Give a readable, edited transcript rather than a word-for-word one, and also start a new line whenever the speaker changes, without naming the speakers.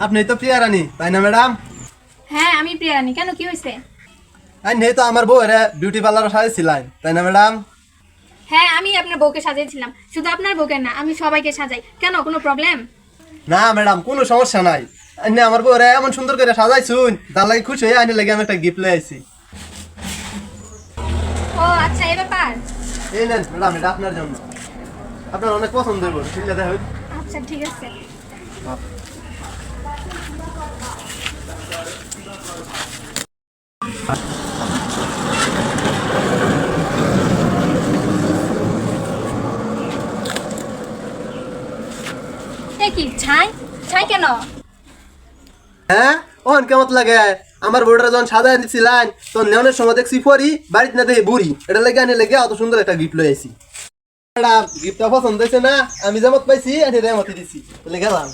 আপনি তো প্রিয়া রানী তাই না ম্যাডাম?
হ্যাঁ আমি প্রিয়া রানী। কেন, কি হয়েছে?
নেই তো আমার বউ এর বিউটি পার্লার সাজাইছিলেন তাই না ম্যাডাম?
হ্যাঁ আমি আপনার বউকে সাজিয়েছিলাম। শুধু আপনার বউকে না, আমি সবাইকে সাজাই। কেন, কোনো প্রবলেম?
না ম্যাডাম, কোনো সমস্যা নাই। আমার বউ এমন সুন্দর করে সাজাইছুন, তার লাগে খুশি হয়ে আইনে লাগে আমি একটা গিফট লয়ে আইছি।
ও আচ্ছা, এই ব্যাপার।
এই নেন ম্যাডাম, এটা আপনার জন্য। আপনার অনেক পছন্দ হইব, ঠিক আছে?
আচ্ছা ঠিক আছে। এ কি ছাই ছাই কেন?
হ্যাঁ, ওহন কেমন লাগে? আমার বউটা যখন সাজাই দিছিলেন তখন নেওয়ানোর সময় দেখছি পরি, বাড়িতে না দেখি বুড়ি। এটা লেগে আনি লেগে অত সুন্দর একটা গিফট লয়ে আইছি। ম্যাডাম, গিফটটা পছন্দ হয়েছে না? আমি যেমন পাইছি আমি রেমতি দিছি, বলে গেলাম।